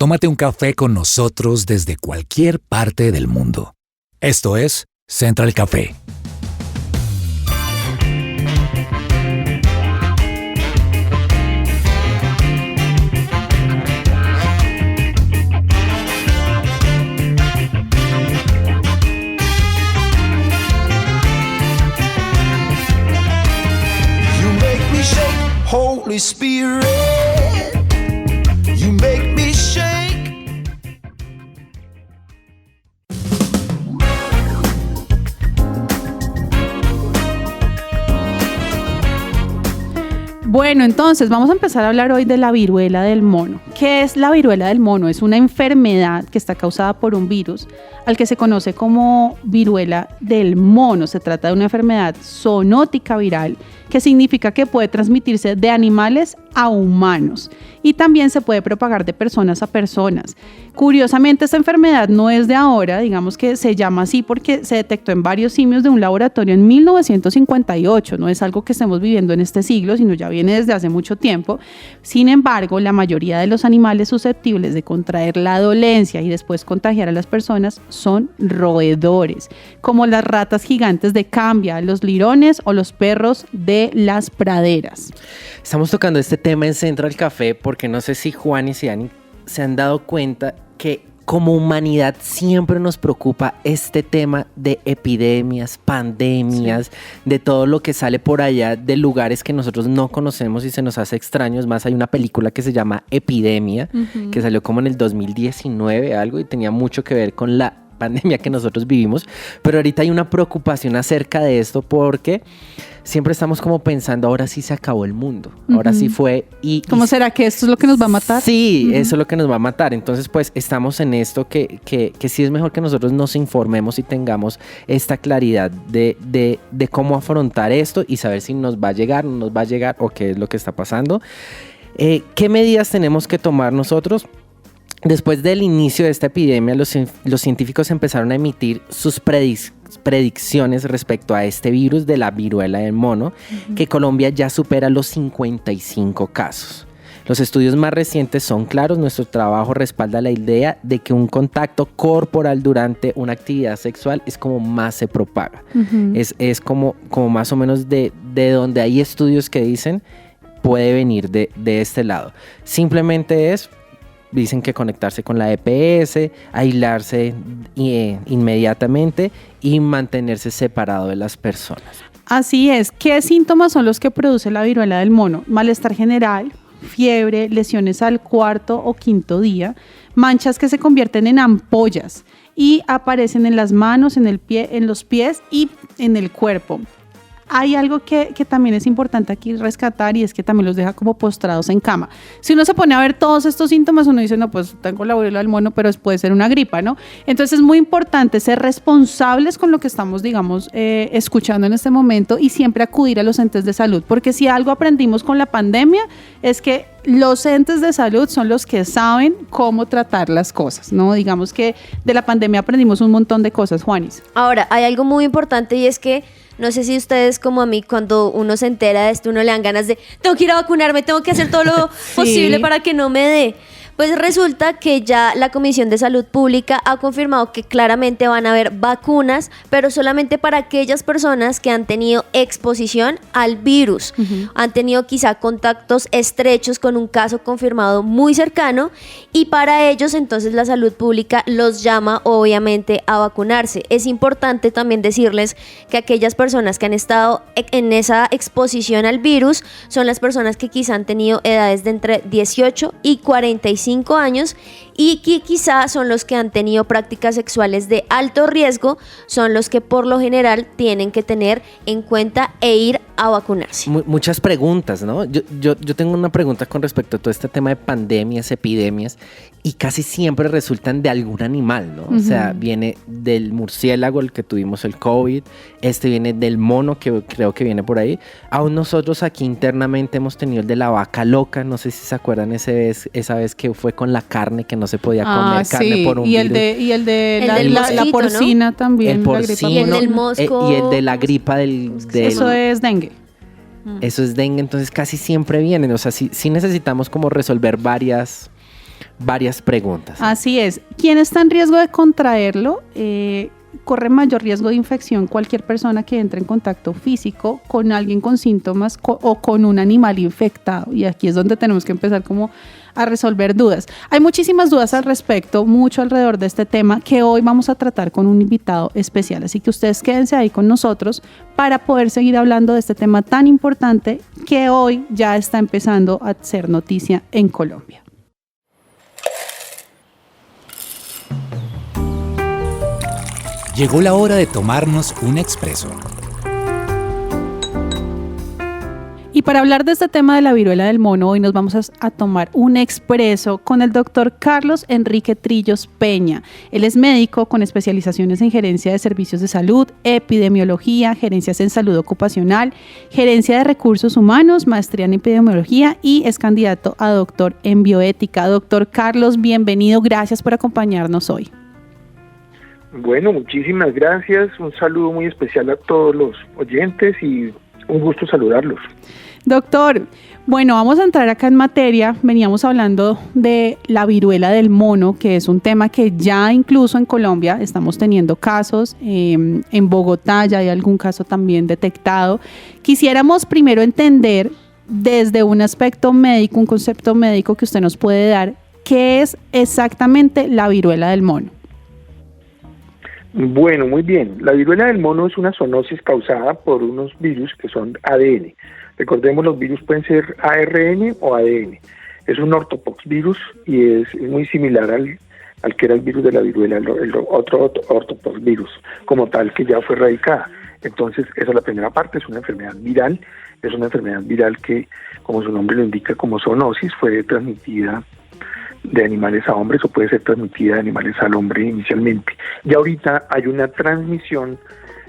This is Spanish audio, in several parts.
tómate un café con nosotros desde cualquier parte del mundo. Esto es Central Café. Holy Spirit, you make me shake. Bueno, entonces vamos a empezar a hablar hoy de la viruela del mono. ¿Qué es la viruela del mono? Es una enfermedad que está causada por un virus al que se conoce como viruela del mono. Se trata de una enfermedad zoonótica viral que significa que puede transmitirse de animales a humanos y también se puede propagar de personas a personas. Curiosamente, esta enfermedad no es de ahora, digamos que se llama así porque se detectó en varios simios de un laboratorio en 1958, no es algo que estemos viviendo en este siglo, sino ya viene desde hace mucho tiempo. Sin embargo, la mayoría de los animales susceptibles de contraer la dolencia y después contagiar a las personas son roedores, como las ratas gigantes de Cambia, los lirones o los perros de las praderas. Estamos tocando este tema en Central Café porque no sé si Juan y Ciani se han dado cuenta que como humanidad siempre nos preocupa este tema de epidemias, pandemias, de todo lo que sale por allá de lugares que nosotros no conocemos y se nos hace extraño. Es más, hay una película que se llama Epidemia, que salió como en el 2019 algo y tenía mucho que ver con la pandemia que nosotros vivimos, pero ahorita hay una preocupación acerca de esto porque siempre estamos como pensando, ahora sí se acabó el mundo, ahora sí fue ¿Cómo será que esto es lo que nos va a matar? Sí, eso es lo que nos va a matar. Entonces pues estamos en esto que sí es mejor que nosotros nos informemos y tengamos esta claridad de cómo afrontar esto y saber si nos va a llegar, no nos va a llegar o qué es lo que está pasando. ¿Qué medidas tenemos que tomar nosotros? Después del inicio de esta epidemia, los científicos empezaron a emitir sus predicciones respecto a este virus de la viruela del mono, que Colombia ya supera los 55 casos. Los estudios más recientes son claros, nuestro trabajo respalda la idea de que un contacto corporal durante una actividad sexual es como más se propaga. Es como más o menos de donde hay estudios que dicen puede venir de este lado. Simplemente dicen que conectarse con la EPS, aislarse inmediatamente y mantenerse separado de las personas. Así es. ¿Qué síntomas son los que produce la viruela del mono? Malestar general, fiebre, lesiones al cuarto o quinto día, manchas que se convierten en ampollas y aparecen en las manos, en el pie, en los pies y en el cuerpo. Hay algo que también es importante aquí rescatar y es que también los deja como postrados en cama. Si uno se pone a ver todos estos síntomas, uno dice, no, pues tengo la viruela del mono, pero puede ser una gripa, ¿no? Entonces es muy importante ser responsables con lo que estamos, digamos, escuchando en este momento y siempre acudir a los entes de salud, porque si algo aprendimos con la pandemia es que los entes de salud son los que saben cómo tratar las cosas, ¿no? Digamos que de la pandemia aprendimos un montón de cosas, Juanis. Ahora, hay algo muy importante y es que no sé si ustedes como a mí, cuando uno se entera de esto, uno le dan ganas de tengo que ir a vacunarme, tengo que hacer todo lo posible para que no me dé. Pues resulta que ya la Comisión de Salud Pública ha confirmado que claramente van a haber vacunas, pero solamente para aquellas personas que han tenido exposición al virus, han tenido quizá contactos estrechos con un caso confirmado muy cercano y para ellos entonces la salud pública los llama obviamente a vacunarse. Es importante también decirles que aquellas personas que han estado en esa exposición al virus son las personas que quizá han tenido edades de entre 18 y 45 años y que quizá son los que han tenido prácticas sexuales de alto riesgo, son los que por lo general tienen que tener en cuenta e ir a vacunarse. Muchas preguntas, ¿no? Yo tengo una pregunta con respecto a todo este tema de pandemias, epidemias, y casi siempre resultan de algún animal, ¿no? O sea, viene del murciélago, el que tuvimos el COVID, viene del mono, que creo que viene por ahí. Aún nosotros aquí internamente hemos tenido el de la vaca loca, no sé si se acuerdan esa vez que fue con la carne, que no se podía comer carne por un virus. Y el de del mosquito, la porcina, ¿no? También. El porcino. Y el del mosco. Y el de la gripa del Eso es dengue. Eso es dengue, entonces casi siempre vienen. O sea, sí necesitamos como resolver varias varias preguntas. Así es. ¿Quién está en riesgo de contraerlo? Corre mayor riesgo de infección cualquier persona que entre en contacto físico con alguien con síntomas o con un animal infectado. Y aquí es donde tenemos que empezar como a resolver dudas. Hay muchísimas dudas al respecto, mucho alrededor de este tema que hoy vamos a tratar con un invitado especial. Así que ustedes quédense ahí con nosotros para poder seguir hablando de este tema tan importante que hoy ya está empezando a ser noticia en Colombia. Llegó la hora de tomarnos un expreso. Y para hablar de este tema de la viruela del mono, hoy nos vamos a tomar un expreso con el doctor Carlos Enrique Trillos Peña. Él es médico con especializaciones en gerencia de servicios de salud, epidemiología, gerencias en salud ocupacional, gerencia de recursos humanos, maestría en epidemiología y es candidato a doctor en bioética. Doctor Carlos, bienvenido, gracias por acompañarnos hoy. Bueno, muchísimas gracias. Un saludo muy especial a todos los oyentes y un gusto saludarlos. Doctor, bueno, vamos a entrar acá en materia. Veníamos hablando de la viruela del mono, que es un tema que ya incluso en Colombia estamos teniendo casos. En Bogotá ya hay algún caso también detectado. Quisiéramos primero entender desde un aspecto médico, un concepto médico que usted nos puede dar, ¿qué es exactamente la viruela del mono? Bueno, muy bien. La viruela del mono es una zoonosis causada por unos virus que son ADN. Recordemos, los virus pueden ser ARN o ADN. Es un ortopoxvirus y es muy similar al que era el virus de la viruela, el otro ortopoxvirus, como tal, que ya fue erradicada. Entonces, esa es la primera parte, es una enfermedad viral. Es una enfermedad viral que, como su nombre lo indica, como zoonosis, fue transmitida de animales a hombres o puede ser transmitida de animales al hombre inicialmente. Y ahorita hay una transmisión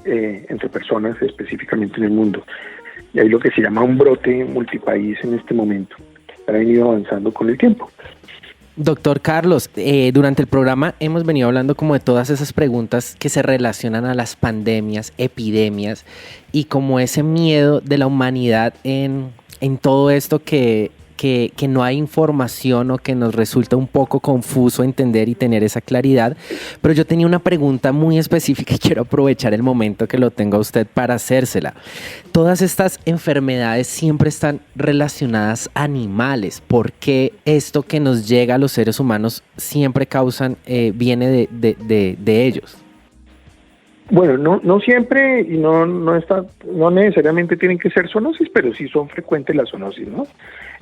entre personas, específicamente en el mundo. Y hay lo que se llama un brote multipaís en este momento. Ha venido avanzando con el tiempo. Doctor Carlos, durante el programa hemos venido hablando como de todas esas preguntas que se relacionan a las pandemias, epidemias y como ese miedo de la humanidad en todo esto que no hay información o que nos resulta un poco confuso entender y tener esa claridad. Pero yo tenía una pregunta muy específica y quiero aprovechar el momento que lo tenga usted para hacérsela. Todas estas enfermedades siempre están relacionadas a animales. ¿Por qué esto que nos llega a los seres humanos siempre viene de ellos? Bueno, no siempre y no necesariamente tienen que ser zoonosis, pero sí son frecuentes las zoonosis, ¿no?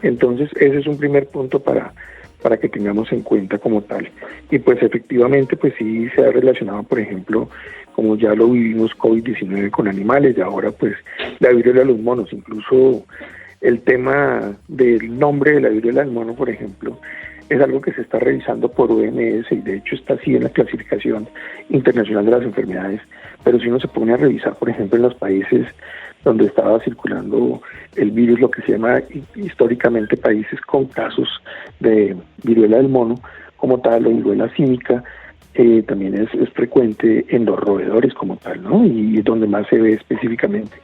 Entonces, ese es un primer punto para que tengamos en cuenta como tal. Y pues efectivamente, pues sí se ha relacionado, por ejemplo, como ya lo vivimos, COVID-19 con animales y ahora pues la viruela de los monos. Incluso el tema del nombre de la viruela del mono, por ejemplo, es algo que se está revisando por OMS y de hecho está así en la clasificación internacional de las enfermedades, pero si uno se pone a revisar, por ejemplo, en los países donde estaba circulando el virus, lo que se llama históricamente países con casos de viruela del mono, como tal, o viruela símica, también es frecuente en los roedores como tal, ¿no? Y es donde más se ve específicamente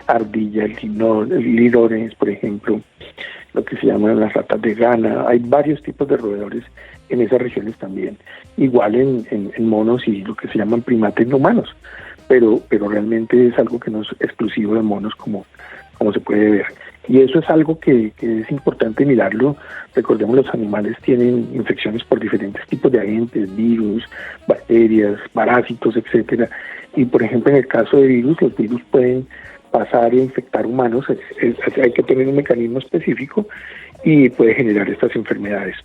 ardilla, lidones, por ejemplo, lo que se llaman las ratas de Ghana. Hay varios tipos de roedores en esas regiones también, igual en monos y lo que se llaman primates no humanos, pero realmente es algo que no es exclusivo de monos como se puede ver. Y eso es algo que es importante mirarlo. Recordemos, los animales tienen infecciones por diferentes tipos de agentes, virus, bacterias, parásitos, etcétera. Y por ejemplo, en el caso de virus, los virus pueden pasar e infectar humanos. Hay que tener un mecanismo específico y puede generar estas enfermedades.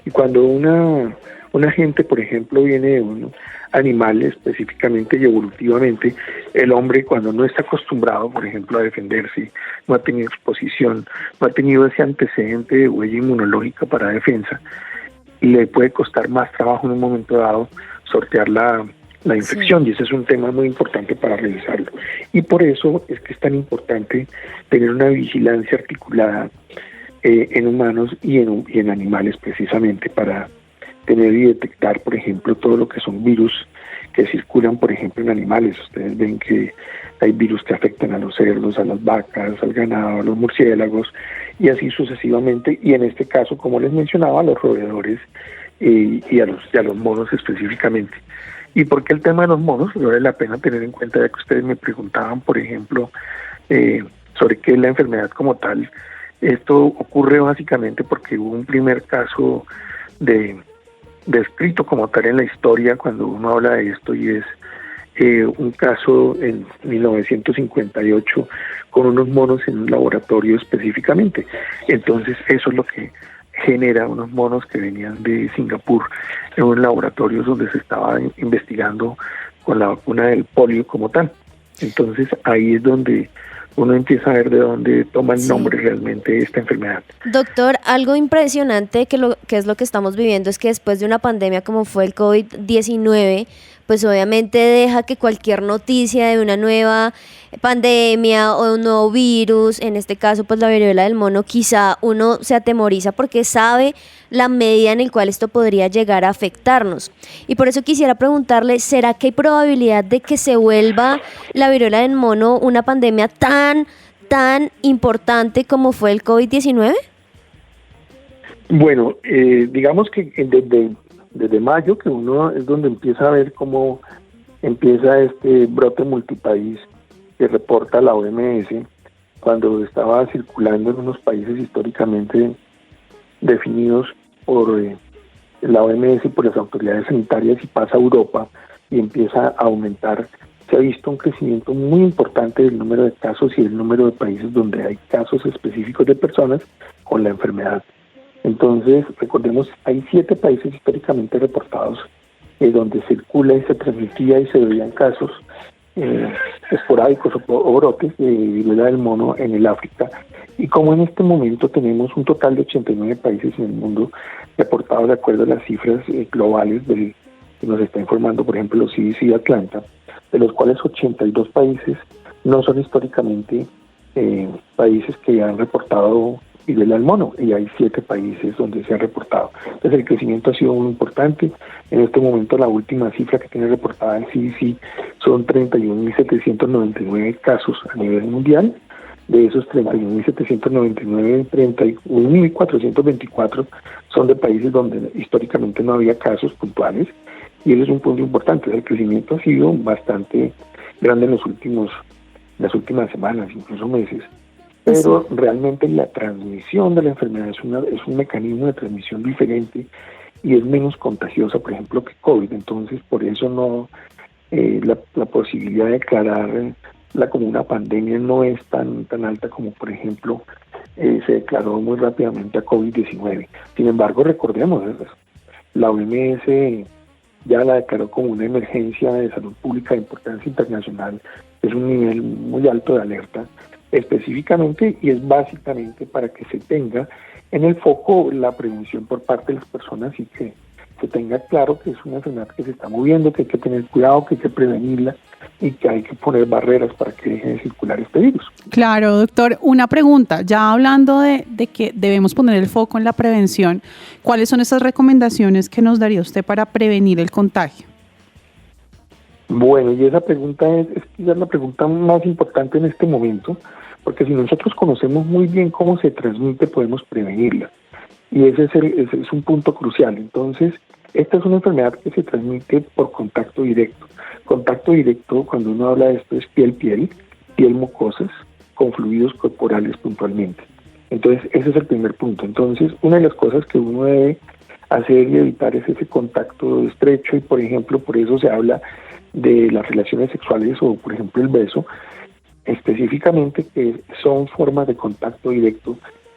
Y cuando un agente, por ejemplo, viene de un animal específicamente y evolutivamente, el hombre, cuando no está acostumbrado, por ejemplo, a defenderse, no ha tenido exposición, no ha tenido ese antecedente de huella inmunológica para defensa, le puede costar más trabajo en un momento dado sortear la infección, sí. Y ese es un tema muy importante para revisarlo. Y por eso es que es tan importante tener una vigilancia articulada en humanos y en animales, precisamente para tener y detectar, por ejemplo, todo lo que son virus que circulan, por ejemplo, en animales. Ustedes ven que hay virus que afectan a los cerdos, a las vacas, al ganado, a los murciélagos, y así sucesivamente, y en este caso, como les mencionaba, a los roedores y a los monos específicamente. ¿Y por qué el tema de los monos? Vale la pena tener en cuenta, ya que ustedes me preguntaban, por ejemplo, sobre qué es la enfermedad como tal. Esto ocurre básicamente porque hubo un primer caso descrito como tal en la historia cuando uno habla de esto, y es un caso en 1958 con unos monos en un laboratorio específicamente. Entonces eso es lo que genera unos monos que venían de Singapur en un laboratorio donde se estaba investigando con la vacuna del polio como tal. Entonces ahí es donde uno empieza a ver de dónde toma el nombre realmente esta enfermedad. Doctor, algo impresionante que es lo que estamos viviendo es que después de una pandemia como fue el COVID-19, pues obviamente deja que cualquier noticia de una nueva pandemia o de un nuevo virus, en este caso pues la viruela del mono, quizá uno se atemoriza porque sabe la medida en la cual esto podría llegar a afectarnos. Y por eso quisiera preguntarle, ¿será que hay probabilidad de que se vuelva la viruela del mono una pandemia tan importante como fue el COVID-19? Bueno, digamos que desde mayo, que uno es donde empieza a ver cómo empieza este brote multipaís que reporta la OMS, cuando estaba circulando en unos países históricamente definidos por la OMS y por las autoridades sanitarias, y pasa a Europa y empieza a aumentar. Se ha visto un crecimiento muy importante del número de casos y del número de países donde hay casos específicos de personas con la enfermedad. Entonces, recordemos, hay 7 países históricamente reportados donde circula y se transmitía y se veían casos esporádicos o brotes de viruela del mono en el África. Y como en este momento tenemos un total de 89 países en el mundo reportados de acuerdo a las cifras globales que nos está informando, por ejemplo, los CDC de Atlanta, de los cuales 82 países no son históricamente países que han reportado viruela del mono, y hay 7 países donde se ha reportado. Entonces el crecimiento ha sido muy importante. En este momento la última cifra que tiene reportada el CDC son 31.799 casos a nivel mundial. De esos 31.799, 31.424 son de países donde históricamente no había casos puntuales, y ese es un punto importante. El crecimiento ha sido bastante grande en las últimas semanas, incluso meses. Pero realmente la transmisión de la enfermedad es un mecanismo de transmisión diferente y es menos contagiosa, por ejemplo, que COVID. Entonces, por eso no la posibilidad de declararla como una pandemia no es tan alta como, por ejemplo, se declaró muy rápidamente a COVID-19. Sin embargo, recordemos, la OMS ya la declaró como una emergencia de salud pública de importancia internacional. Es un nivel muy alto de alerta específicamente, y es básicamente para que se tenga en el foco la prevención por parte de las personas, y que se tenga claro que es una enfermedad que se está moviendo, que hay que tener cuidado, que hay que prevenirla y que hay que poner barreras para que deje de circular este virus. Claro, doctor. Una pregunta, ya hablando de que debemos poner el foco en la prevención, ¿cuáles son esas recomendaciones que nos daría usted para prevenir el contagio? Bueno, y esa pregunta es quizás la pregunta más importante en este momento, porque si nosotros conocemos muy bien cómo se transmite, podemos prevenirla. Y ese es un punto crucial. Entonces, esta es una enfermedad que se transmite por contacto directo. Contacto directo, cuando uno habla de esto, es piel mucosas, con fluidos corporales puntualmente. Entonces, ese es el primer punto. Entonces, una de las cosas que uno debe hacer y evitar es ese contacto estrecho, y por ejemplo, por eso se habla de las relaciones sexuales o, por ejemplo, el beso, específicamente, que son formas de contacto directo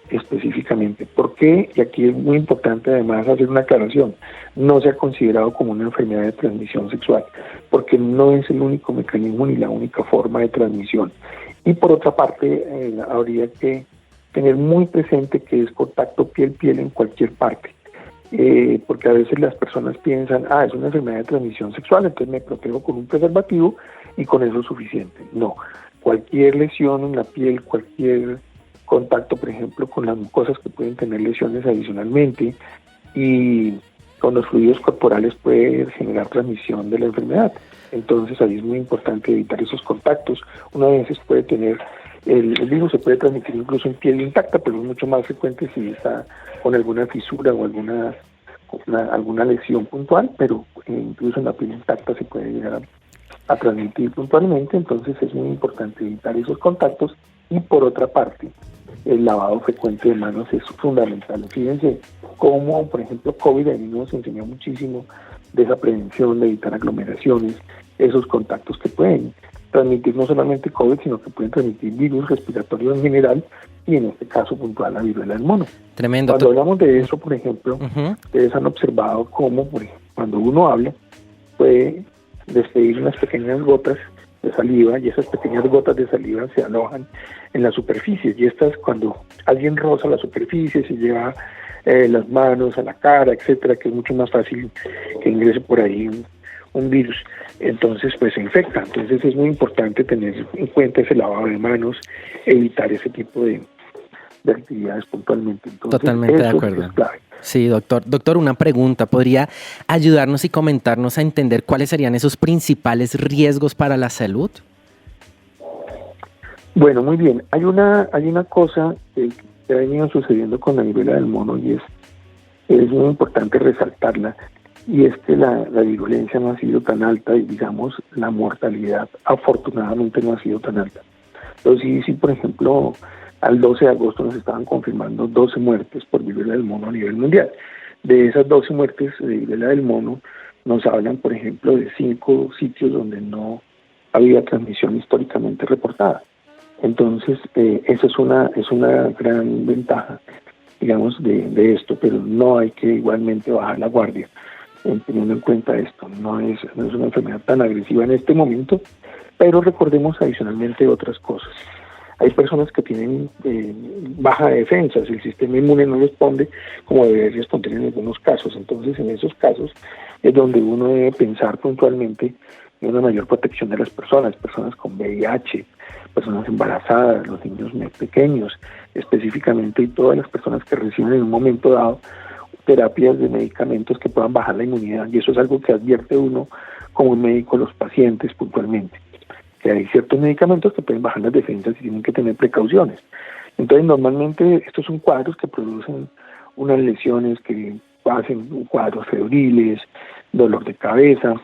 específicamente. ¿Por qué? Y aquí es muy importante además hacer una aclaración. No se ha considerado como una enfermedad de transmisión sexual, porque no es el único mecanismo ni la única forma de transmisión. Y por otra parte, habría que tener muy presente que es contacto piel-piel en cualquier parte. Porque a veces las personas piensan, es una enfermedad de transmisión sexual, entonces me protejo con un preservativo y con eso es suficiente. No, cualquier lesión en la piel, cualquier contacto, por ejemplo, con las mucosas, que pueden tener lesiones adicionalmente, y con los fluidos corporales puede generar transmisión de la enfermedad. Entonces ahí es muy importante evitar esos contactos. Uno a veces puede tener El virus se puede transmitir incluso en piel intacta, pero es mucho más frecuente si está con alguna fisura o alguna lesión puntual, pero incluso en la piel intacta se puede llegar a transmitir puntualmente. Entonces es muy importante evitar esos contactos. Y por otra parte, el lavado frecuente de manos es fundamental. Fíjense cómo, por ejemplo, COVID a mí nos enseñó muchísimo de esa prevención, de evitar aglomeraciones, esos contactos que pueden transmitir no solamente COVID, sino que pueden transmitir virus respiratorios en general, y en este caso puntual la viruela del mono. Tremendo. Cuando hablamos de eso, por ejemplo, ustedes han observado cómo, por ejemplo, cuando uno habla, puede despedir unas pequeñas gotas de saliva, y esas pequeñas gotas de saliva se alojan en las superficies, y estas, cuando alguien roza la superficie, se lleva las manos a la cara, etcétera, que es mucho más fácil que ingrese por ahí un virus, entonces pues se infecta. Entonces es muy importante tener en cuenta ese lavado de manos, evitar ese tipo de actividades puntualmente. Entonces, totalmente de acuerdo. Es clave. Sí, doctor. Doctor, una pregunta. ¿Podría ayudarnos y comentarnos a entender cuáles serían esos principales riesgos para la salud? Bueno, muy bien. Hay una cosa que ha venido sucediendo con la viruela del mono, y es muy importante resaltarla, y es que la virulencia no ha sido tan alta, y digamos la mortalidad afortunadamente no ha sido tan alta. Entonces sí, por ejemplo, al 12 de agosto nos estaban confirmando 12 muertes por viruela del mono a nivel mundial. De esas 12 muertes de viruela del mono nos hablan, por ejemplo, de 5 sitios donde no había transmisión históricamente reportada. Entonces, esa es una gran ventaja, digamos, de esto, pero no hay que igualmente bajar la guardia, teniendo en cuenta esto. No es una enfermedad tan agresiva en este momento, pero recordemos adicionalmente otras cosas. Hay personas que tienen baja defensa, el sistema inmune no responde como debería responder en algunos casos. Entonces, en esos casos es donde uno debe pensar puntualmente en una mayor protección de las personas con VIH, personas embarazadas, los niños pequeños específicamente, y todas las personas que reciben en un momento dado terapias de medicamentos que puedan bajar la inmunidad, y eso es algo que advierte uno como médico a los pacientes puntualmente, que hay ciertos medicamentos que pueden bajar las defensas y tienen que tener precauciones. Entonces normalmente estos son cuadros que producen unas lesiones que hacen cuadros febriles, dolor de cabeza,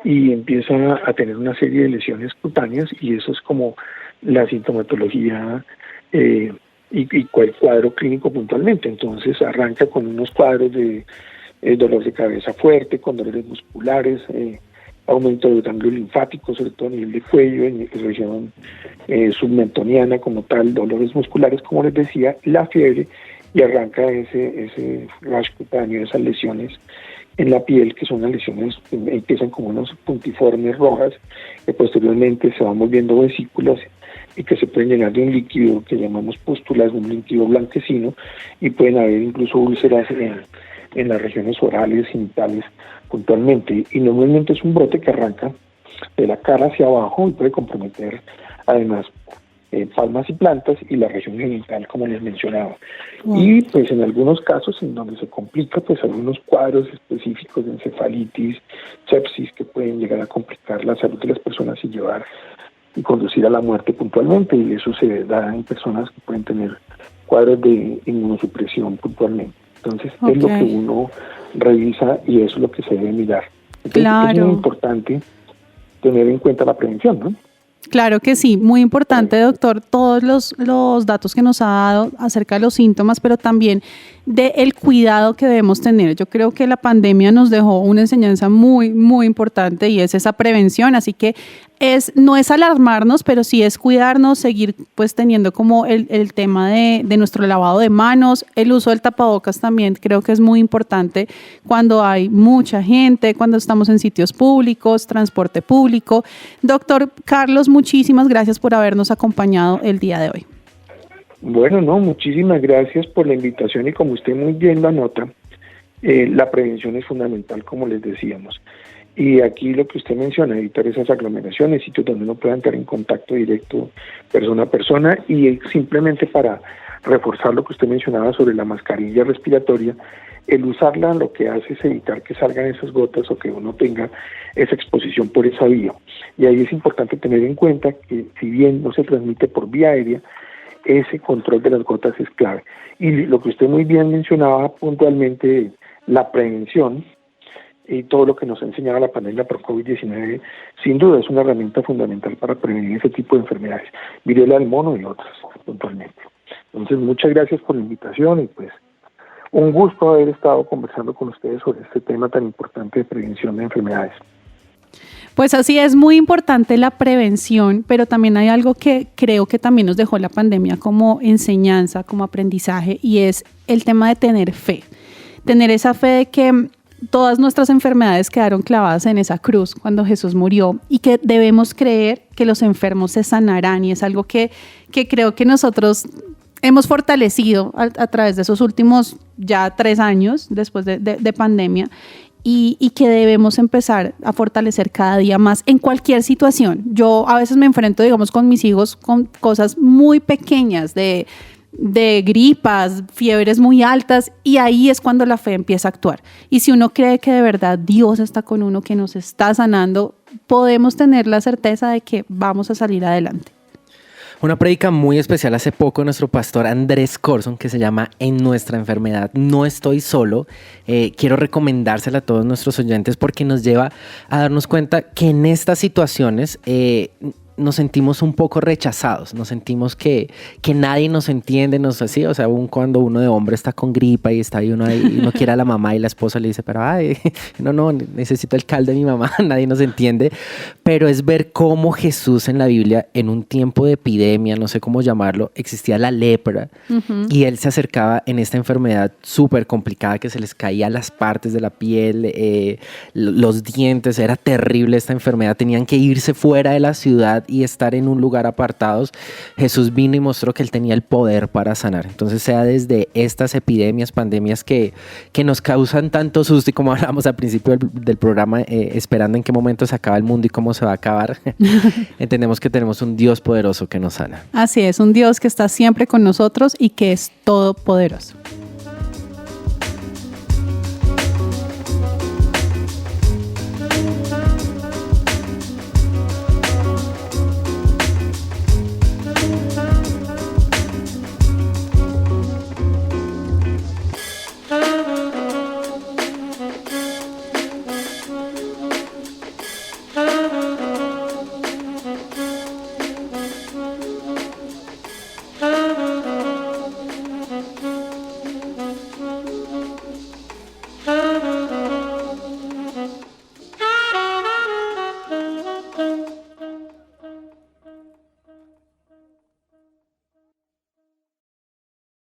y empieza a tener una serie de lesiones cutáneas, y eso es como la sintomatología y cuál cuadro clínico puntualmente. Entonces arranca con unos cuadros de dolor de cabeza fuerte, con dolores musculares, aumento de ganglios linfáticos, sobre todo a nivel de cuello, en región submentoniana como tal, dolores musculares, como les decía, la fiebre, y arranca ese rash cutáneo, esas lesiones en la piel, que son las lesiones que empiezan como unos puntiformes rojas, que posteriormente se van volviendo vesículas y que se pueden llenar de un líquido que llamamos pústulas, un líquido blanquecino, y pueden haber incluso úlceras en las regiones orales, genitales puntualmente, y normalmente es un brote que arranca de la cara hacia abajo y puede comprometer además palmas y plantas y la región genital, como les mencionaba. Y pues en algunos casos en donde se complica, pues algunos cuadros específicos de encefalitis, sepsis, que pueden llegar a complicar la salud de las personas y conducir a la muerte puntualmente, y eso se da en personas que pueden tener cuadros de inmunosupresión puntualmente. Entonces es lo que uno revisa y eso es lo que se debe mirar. Entonces, es muy importante tener en cuenta la prevención, ¿no? Claro que sí, muy importante, doctor, todos los datos que nos ha dado acerca de los síntomas, pero también del cuidado que debemos tener. Yo creo que la pandemia nos dejó una enseñanza muy, muy importante, y es esa prevención. Así que no es alarmarnos, pero sí es cuidarnos, seguir pues teniendo como el tema de nuestro lavado de manos, el uso del tapabocas también creo que es muy importante cuando hay mucha gente, cuando estamos en sitios públicos, transporte público. Doctor Carlos, muchísimas gracias por habernos acompañado el día de hoy. Bueno, muchísimas gracias por la invitación, y como usted muy bien lo anota, la prevención es fundamental, como les decíamos. Y aquí lo que usted menciona, evitar esas aglomeraciones, sitios donde uno pueda entrar en contacto directo persona a persona, y simplemente para reforzar lo que usted mencionaba sobre la mascarilla respiratoria, el usarla lo que hace es evitar que salgan esas gotas o que uno tenga esa exposición por esa vía. Y ahí es importante tener en cuenta que si bien no se transmite por vía aérea, ese control de las gotas es clave. Y lo que usted muy bien mencionaba puntualmente, la prevención y todo lo que nos ha enseñado la pandemia por COVID-19, sin duda es una herramienta fundamental para prevenir ese tipo de enfermedades, viruela del mono y otras puntualmente. Entonces, muchas gracias por la invitación y pues un gusto haber estado conversando con ustedes sobre este tema tan importante de prevención de enfermedades. Pues así es, muy importante la prevención, pero también hay algo que creo que también nos dejó la pandemia como enseñanza, como aprendizaje, y es el tema de tener fe. Tener esa fe de que todas nuestras enfermedades quedaron clavadas en esa cruz cuando Jesús murió y que debemos creer que los enfermos se sanarán, y es algo que creo que nosotros hemos fortalecido a través de esos últimos ya 3 años después de pandemia. Y que debemos empezar a fortalecer cada día más en cualquier situación. Yo a veces me enfrento, digamos, con mis hijos con cosas muy pequeñas de gripas, fiebres muy altas, y ahí es cuando la fe empieza a actuar. Y si uno cree que de verdad Dios está con uno, que nos está sanando, podemos tener la certeza de que vamos a salir adelante. Una prédica muy especial hace poco nuestro pastor Andrés Corson, que se llama En nuestra enfermedad no estoy solo. Quiero recomendársela a todos nuestros oyentes porque nos lleva a darnos cuenta que en estas situaciones nos sentimos un poco rechazados, nos sentimos que nadie nos entiende, así, o sea, aún cuando uno de hombre está con gripa y está ahí uno ahí, y uno quiere a la mamá y la esposa le dice, pero no, necesito el caldo de mi mamá, nadie nos entiende, pero es ver cómo Jesús en la Biblia, en un tiempo de epidemia, no sé cómo llamarlo, existía la lepra, y él se acercaba en esta enfermedad súper complicada que se les caía las partes de la piel, los dientes, era terrible esta enfermedad, tenían que irse fuera de la ciudad y estar en un lugar apartados. Jesús vino y mostró que él tenía el poder para sanar. Entonces, sea desde estas epidemias, pandemias que nos causan tanto susto, y como hablamos al principio del programa, esperando en qué momento se acaba el mundo y cómo se va a acabar, entendemos que tenemos un Dios poderoso que nos sana. Así es, un Dios que está siempre con nosotros y que es todopoderoso.